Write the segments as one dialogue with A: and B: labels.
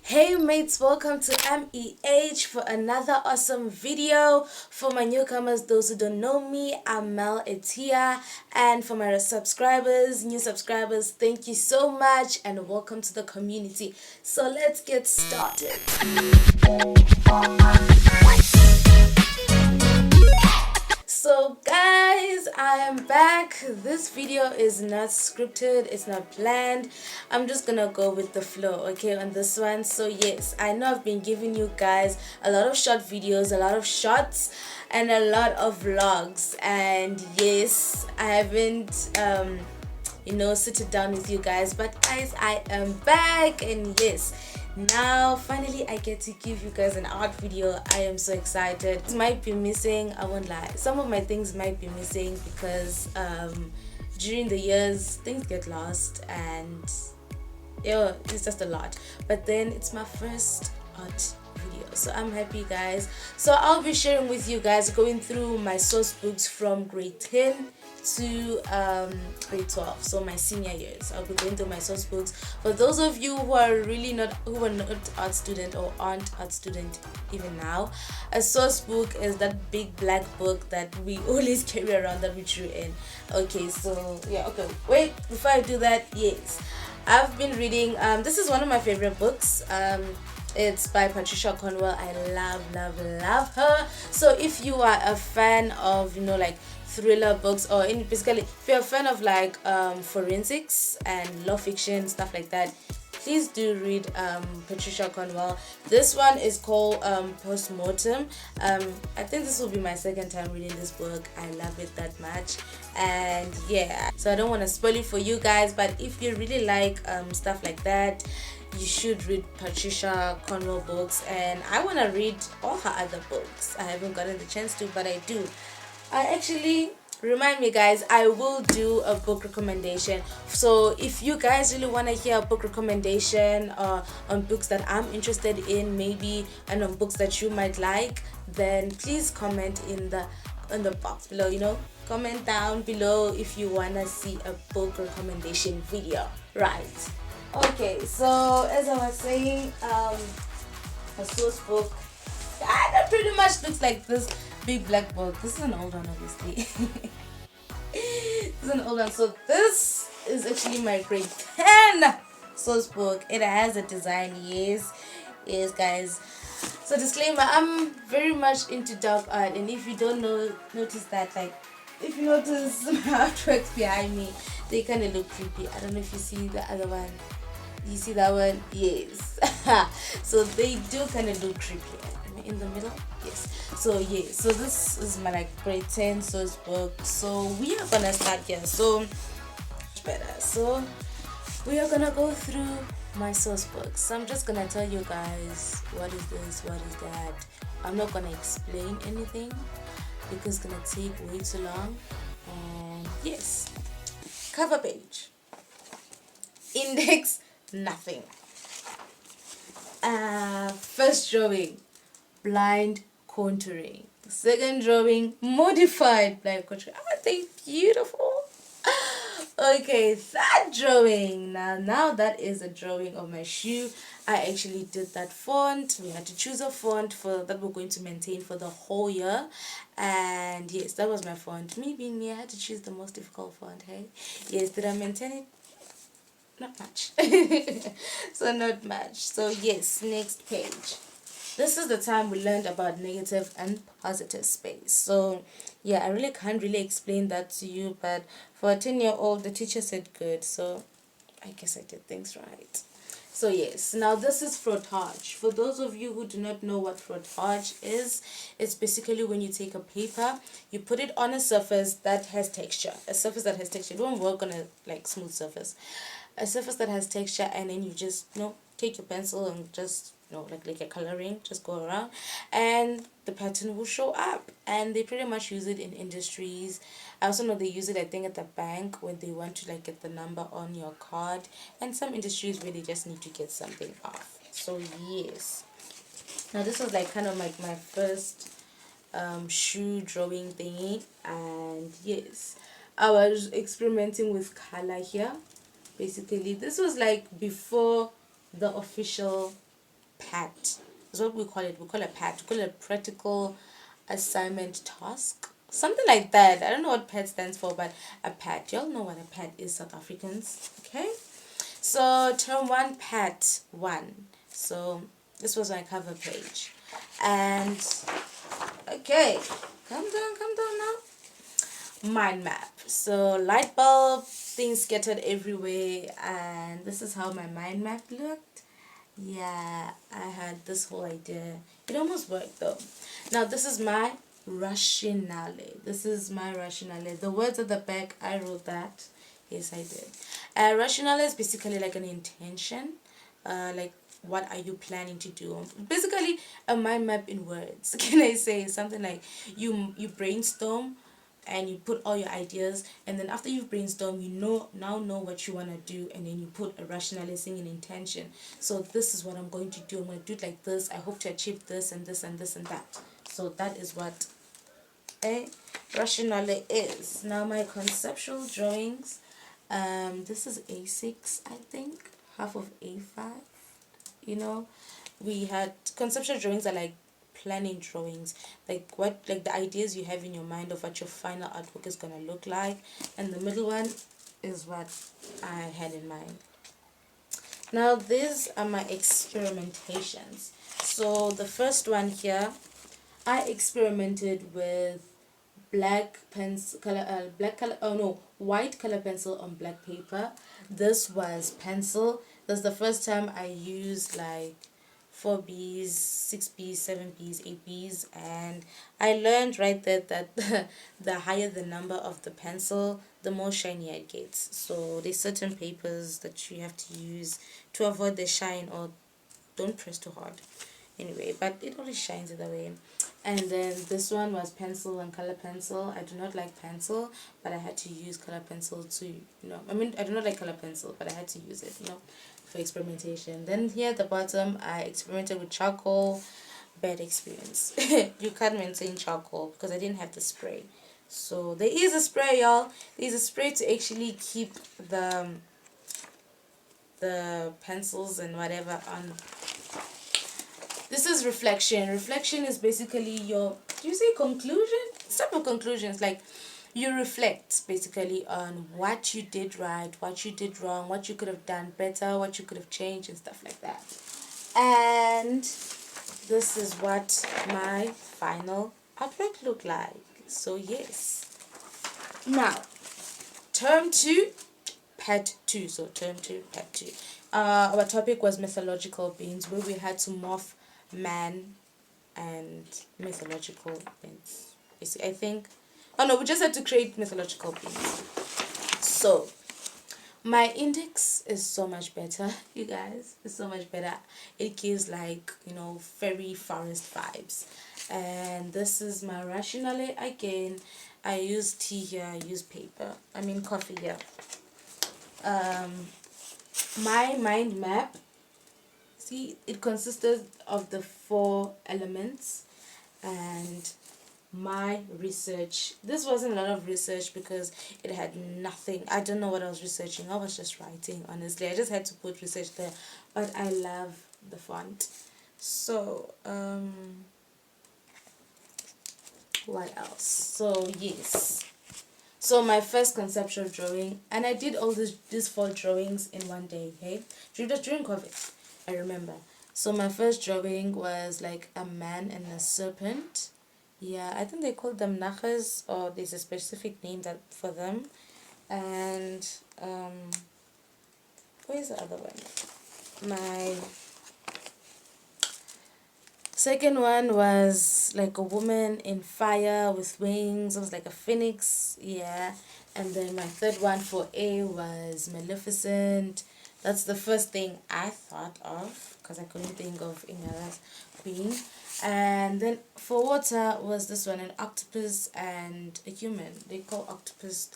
A: Hey mates, welcome to MEH for another awesome video. For my newcomers, those who don't know me, I'm Mel Etia, and for my subscribers, new subscribers, thank you so much and welcome to the community. So let's get started. So guys, I am back. This video is not scripted, it's not planned. I'm just gonna go with the flow, okay, on this one. So yes, I know I've been giving you guys a lot of short videos, a lot of shots, and a lot of vlogs. And yes, I haven't sit down with you guys, but guys, I am back. And yes, now finally I get to give you guys an art video. I am so excited. It might be missing, I won't lie, some of my things might be missing because during the years things get lost and yeah, it's just a lot. But then it's my first art video, so I'm happy guys. So I'll be sharing with you guys, going through my source books from grade 10 to grade 12, so my senior years. I'll be going through my source books. For those of you who are not art student or aren't art student even now, a source book is that big black book that we always carry around, that we drew in. Okay, so yeah, okay, wait, before I do that, yes, I've been reading, this is one of my favorite books. It's by Patricia Cornwell. I love her. So if you are a fan of like thriller books, or basically if you're a fan of like forensics and law fiction, stuff like that, please do read Patricia Cornwell. This one is called Postmortem. I think this will be my second time reading this book. I love it that much. And yeah, so I don't want to spoil it for you guys, but if you really like stuff like that, you should read Patricia Cornwell books. And I want to read all her other books. I haven't gotten the chance to, but I do. I actually, remind me guys, I will do a book recommendation. So if you guys really want to hear a book recommendation on books that I'm interested in, maybe, and on books that you might like, then please comment in the box below. Comment down below if you want to see a book recommendation video, right? Okay, so as I was saying, a source book that pretty much looks like this big black book. This is an old one, obviously. This is an old one. So this is actually my grade 10 source book. It has a design, yes guys. So disclaimer, I'm very much into dark art, and if you don't notice that, like, if you notice my artworks behind me, they kind of look creepy. I don't know if you see the other one. You see that one? Yes. So they do kind of look creepy. Am I in the middle? Yes. So yeah, so this is my like grade 10 source book. So we are gonna start here. So much better. So we are gonna go through my source books. So I'm just gonna tell you guys what is this, what is that. I'm not gonna explain anything because it's gonna take way too long. And yes, cover page, index, nothing. First drawing, blind contouring. Second drawing, modified blind contouring. Aren't they beautiful? Okay, third drawing. Now that is a drawing of my shoe. I actually did that font. We had to choose a font for that we're going to maintain for the whole year. And yes, that was my font. Me being me, I had to choose the most difficult font. Hey, yes, did I maintain it? Not much. So not much. So yes, next page. This is the time we learned about negative and positive space. So yeah, I really can't really explain that to you, but for a 10-year-old, the teacher said good, so I guess I did things right. So yes, now this is frottage. For those of you who do not know what frottage is, it's basically when you take a paper, you put it on a surface that has texture. A surface that has texture. It won't work on a like smooth surface. A surface that has texture, and then you just take your pencil and just like a coloring, just go around and the pattern will show up. And they pretty much use it in industries. I also know they use it, I think, at the bank when they want to like get the number on your card, and some industries where they just need to get something off. So yes, now this was like kind of like my first shoe drawing thingy. And yes, I was experimenting with color here. Basically this was like before the official PAT. Is what we call it. We call it PAT. We call it a practical assignment task. Something like that. I don't know what PAT stands for, but a PAT. Y'all know what a PAT is, South Africans. Okay? So term 1, PAT 1. So this was my cover page. And okay, come down now. Mind map. So light bulb, things scattered everywhere, and this is how my mind map looked. Yeah, I had this whole idea. It almost worked though. Now this is my rationale. This is my rationale. The words at the back, I wrote that. Yes, I did. Rationale is basically like an intention. Like what are you planning to do? Basically a mind map in words. Can I say something like you brainstorm and you put all your ideas, and then after you've brainstormed, you know what you want to do, and then you put a rationalizing an intention. So this is what I'm going to do. I'm going to do it like this. I hope to achieve this and this and this and that. So that is what a rationale is. Now my conceptual drawings, this is A6, I think, half of A5. You know, we had conceptual drawings are like planning drawings, like the ideas you have in your mind of what your final artwork is gonna look like, and the middle one is what I had in mind. Now these are my experimentations. So the first one here, I experimented with black pencil color, white color pencil on black paper. This was pencil. This is the first time I used like 4Bs, 6Bs, 7Bs, 8Bs, and I learned right there that the higher the number of the pencil, the more shinier it gets. So there's certain papers that you have to use to avoid the shine, or don't press too hard. Anyway, but it always shines either way. And then this one was pencil and color pencil. I do not like pencil, but I had to use color pencil to, I do not like color pencil, but I had to use it, for experimentation. Then here at the bottom, I experimented with charcoal. Bad experience. You can't maintain charcoal because I didn't have the spray. So there is a spray, y'all. There's a spray to actually keep the pencils and whatever on. This is reflection. Reflection is basically your, do you say conclusion? It's type of conclusions. Like you reflect basically on what you did right, what you did wrong, what you could have done better, what you could have changed, and stuff like that. And this is what my final artwork looked like. So yes. Now, term 2, part 2. So term 2, part 2. Our topic was mythological beings, where we had to morph man and mythological beings. I think, oh no, we just had to create mythological beings. So my index is so much better, you guys. It's so much better. It gives like, fairy forest vibes. And this is my rationale again. I use tea here, I use paper, coffee here. My mind map, see, it consisted of the 4 elements. And my research, this wasn't a lot of research because it had nothing. I don't know what I was researching. I was just writing, honestly. I just had to put research there, but I love the font. So what else? So yes, so my first conceptual drawing, and I did all these 4 drawings in one day, okay, during COVID, I remember. So my first drawing was like a man and a serpent. Yeah, I think they call them nachas, or there's a specific name that for them. And where's the other one? My second one was like a woman in fire with wings. It was like a phoenix. Yeah. And then my third one for A was Maleficent. That's the first thing I thought of because I couldn't think of any other being. And then for water was this one, an octopus and a human. They're called octopus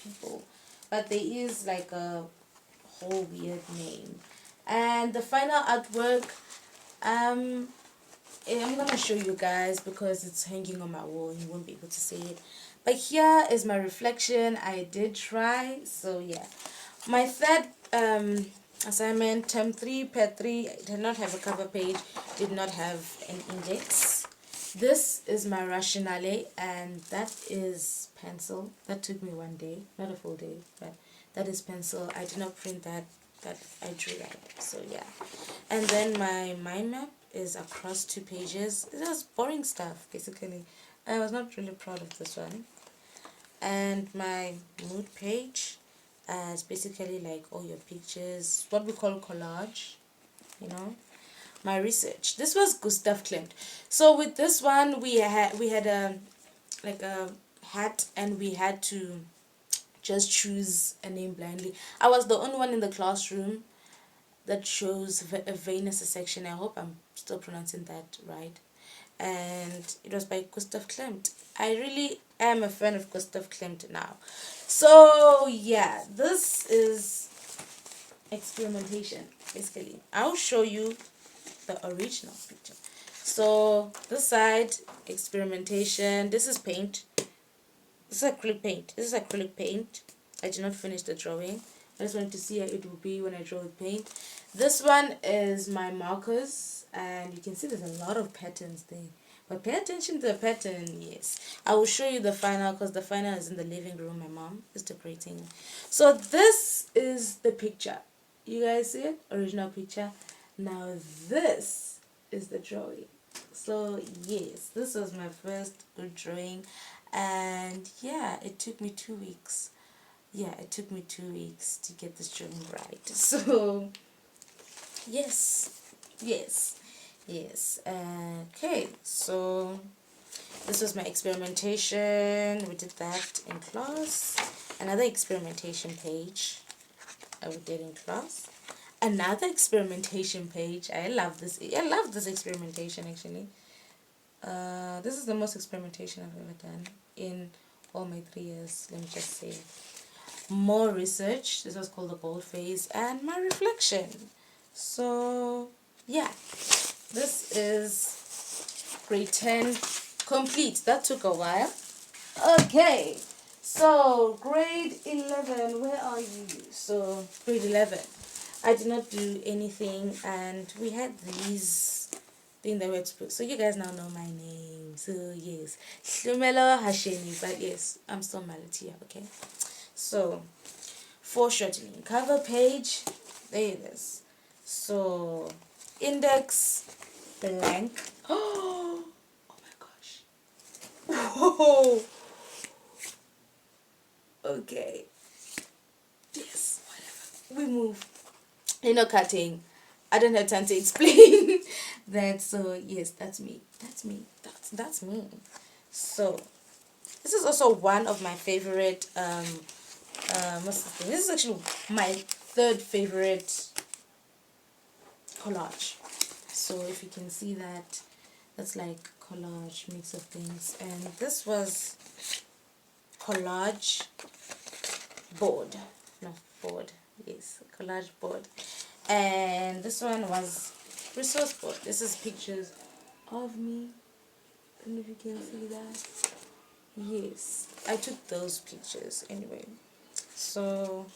A: people. But there is like a whole weird name. And the final artwork, I'm gonna show you guys because it's hanging on my wall and you won't be able to see it. But here is my reflection. I did try. So yeah, my third Assignment term 3, pet 3, did not have a cover page, did not have an index. This is my rationale, and that is pencil. That took me one day, not a full day, but that is pencil. I did not print that, I drew that. So yeah. And then my mind map is across 2 pages. It was boring stuff, basically. I was not really proud of this one. And my mood page is basically like all your pictures, what we call collage, you know. My research, this was Gustav Klimt. So with this one, we had a like a hat, and we had to just choose a name blindly. I was the only one in the classroom that chose a Venus section. I hope I'm still pronouncing that right. And it was by Gustav Klimt. I really am a fan of Gustav Klimt now. So yeah, this is experimentation, basically. I'll show you the original picture. So this side, experimentation. This is paint. This is acrylic paint. This is acrylic paint. I did not finish the drawing. I just wanted to see how it will be when I draw with paint. This one is my markers, and you can see there's a lot of patterns there. But pay attention to the pattern, yes. I will show you the final, because the final is in the living room. My mom is decorating. So this is the picture. You guys see it? Original picture. Now this is the drawing. So yes, this was my first good drawing. And yeah, it took me 2 weeks. Yeah, it took me 2 weeks to get this drawing right. So yes, yes, yes. Okay, so this was my experimentation. We did that in class. Another experimentation page we did in class. Another experimentation page. I love this. I love this experimentation, actually. This is the most experimentation I've ever done in all my 3 years. Let me just say. More research. This was called the gold phase, and my reflection. So yeah, this is grade 10 complete. That took a while. Okay, so grade 11, where are you? So grade 11, I did not do anything, and we had these thing that we had to put. So you guys now know my name. So yes, Shumelo Hasheni, but yes, I'm still Malatia. Okay, so foreshortening, cover page, there it is. So index blank. Oh my gosh. Whoa. Okay. Yes, whatever. We move. Cutting. I don't have time to explain that. So yes, that's me. That's me. That's me. So this is also one of my favorite what's the thing? This is actually my 3rd favorite collage. So if you can see that, that's like collage mix of things. And this was collage board, no, board, yes, collage board. And this one was resource board. This is pictures of me. I don't know if you can see that. Yes, I took those pictures anyway. So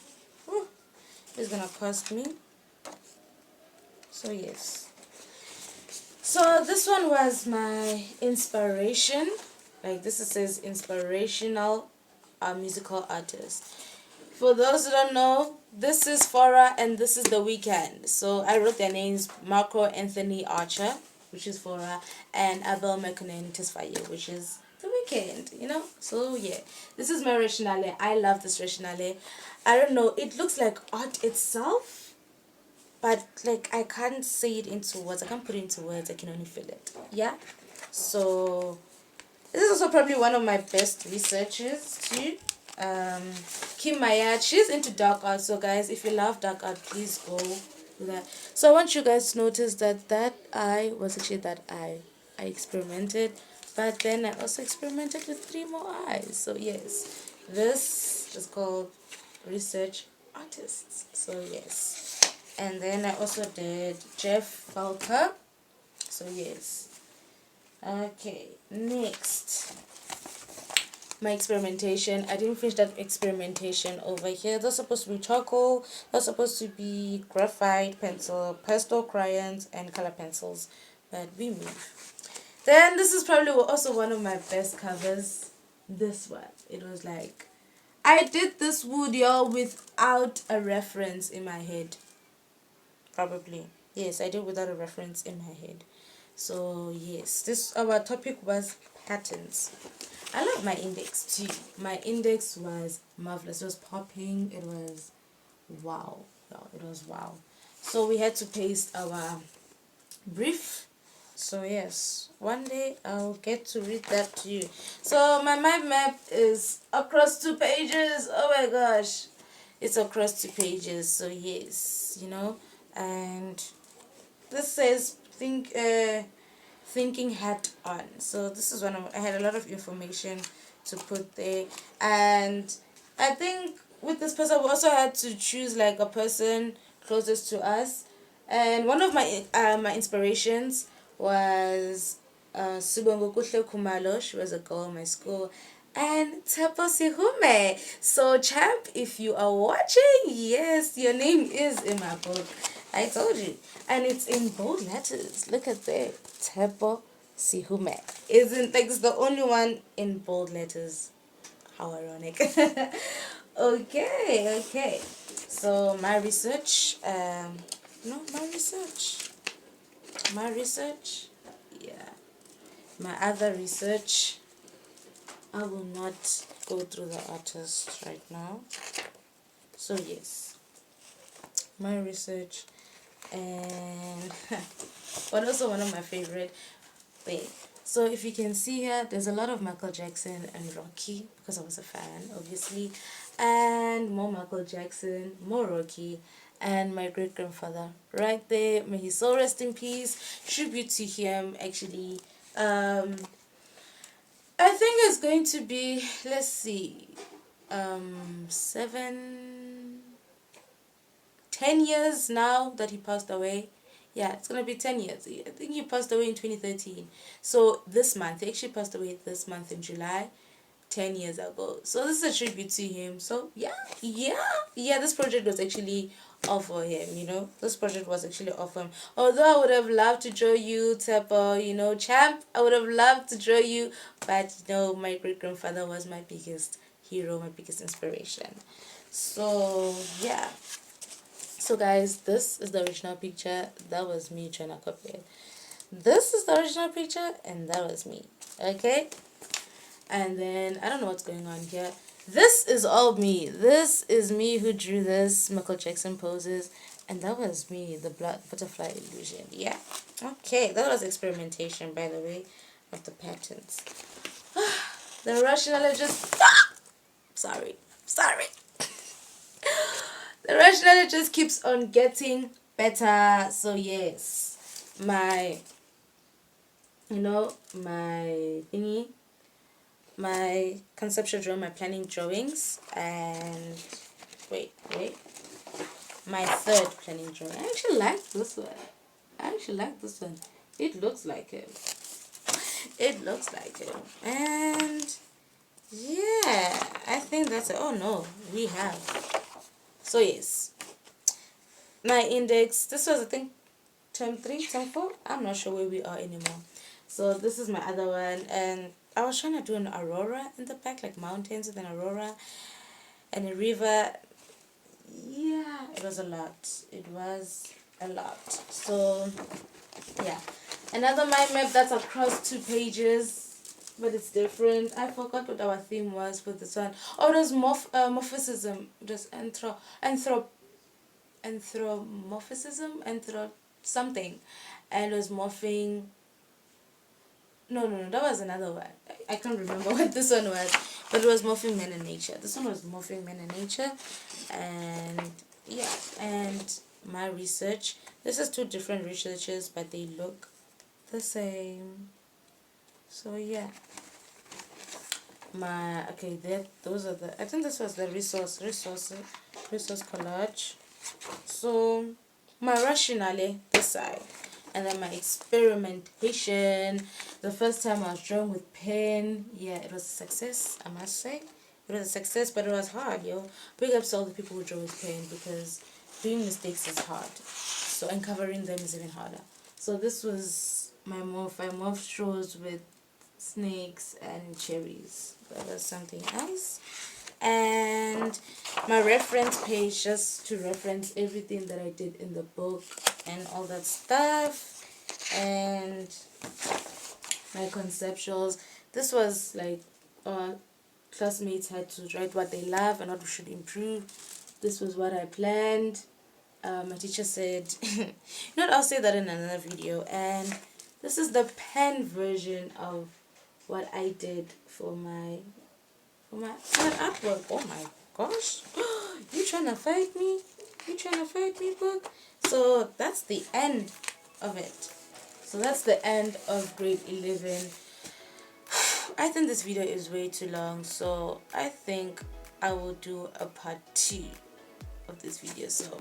A: it's gonna cost me. So yes, so this one was my inspiration. Like this, it says inspirational musical artist. For those who don't know, this is Fora and this is The Weeknd. So I wrote their names: Marco Anthony Archer, which is Fora, and Abel Mekonnen Tesfaye, which is The Weeknd. So yeah, this is my rationale. I love this rationale. I don't know, it looks like art itself, but like I can't say it into words. I can't put it into words. I can only feel it. Yeah. So this is also probably one of my best researchers too. Kim Mayat, she's into dark art. So guys, if you love dark art, please go do that. So I want you guys to notice that eye was actually that eye. I experimented, but then I also experimented with 3 more eyes. So yes, this is called research artists. So yes, and then I also did Jeff Falker. So yes. Okay, next. my experimentation. I didn't finish that experimentation over here. That's supposed to be charcoal. That's supposed to be graphite pencil, pastel crayons, and color pencils. But we move. Then this is probably also one of my best covers. This one. It was like, I did this wood, y'all, without a reference in my head. Probably. Yes, I did without a reference in my head. So yes, this our topic was patterns. I love my index too. My index was marvelous. It was popping. It was wow. No, it was wow. So we had to paste our brief. So yes, one day I'll get to read that to you. So my mind map is across 2 pages. Oh my gosh, it's across 2 pages. So yes, and this says thinking hat on. So this is I had a lot of information to put there, and I think with this person we also had to choose like a person closest to us, and one of my inspirations was Subongo Kuhle Kumalo. She was a girl in my school, and Tepo Sihume. So champ, if you are watching, yes, your name is in my book. I told you. And it's in bold letters. Look at that. Tepo Sihume. Isn't like it's the only one in bold letters. How ironic. Okay. So my research, no, my research. My research, yeah. My other research, I will not go through the artist right now. So yes, my research, and but also one of my favorite things. So if you can see here, there's a lot of Michael Jackson and Rocky because I was a fan, obviously, and more Michael Jackson, more Rocky, and my great grandfather right there. May his soul rest in peace. Tribute to him, actually. I think it's going to be, let's see, 10 years now that he passed away. Yeah, it's gonna be 10 years. I think he passed away in 2013. So this month, he actually passed away this month in July, 10 years ago. So this is a tribute to him. So yeah, this project was actually all for him. This project was actually all for him. Although I would have loved to draw you, Tepa, champ, I would have loved to draw you, but my great grandfather was my biggest hero, my biggest inspiration. So yeah. So guys, this is the original picture. That was me trying to copy it. This is the original picture, and that was me. Okay? And then, I don't know what's going on here. This is all me. This is me who drew this Michael Jackson poses. And that was me, the butterfly illusion. Yeah. Okay, that was experimentation, by the way, of the patterns. The rationalist Sorry. The rationality just keeps on getting better. So yes, my my conceptual drawing, my planning drawings, and wait, my third planning drawing. I actually like this one. It looks like him. And yeah, I think that's it. Oh no, we have. So yes, my index, this was I think term 3, term 4, I'm not sure where we are anymore. So this is my other one, and I was trying to do an aurora in the back, like mountains with an aurora and a river. Yeah, it was a lot. So yeah, another mind map that's across 2 pages, but it's different. I forgot what our theme was for this one. Oh, it was morphism, just anthropomorphism, something, and it was morphing. No, that was another one. I can't remember what this one was, but it was morphing men and nature. This one was morphing men and nature, and yeah, and my research. This is 2 different researches, but they look the same. So yeah. Those are the. I think this was the resource collage. So my rationale this side. And then my experimentation. The first time I was drawing with pen, yeah, it was a success, I must say. It was a success, but it was hard, yo. Big ups to all the people who draw with pen, because doing mistakes is hard. So, and covering them is even harder. So this was my morph. I morphed straws with snakes and cherries. That was something else. And my reference page, just to reference everything that I did in the book and all that stuff. And my conceptuals. This was like classmates had to write what they love and what we should improve. This was what I planned. My teacher said, you know what, I'll say that in another video. And this is the pen version of what I did for my artwork. Oh my gosh, you trying to fight me? You trying to fight me, book? So that's the end of it. So that's the end of grade 11. I think this video is way too long, so I think I will do a part 2 of this video. So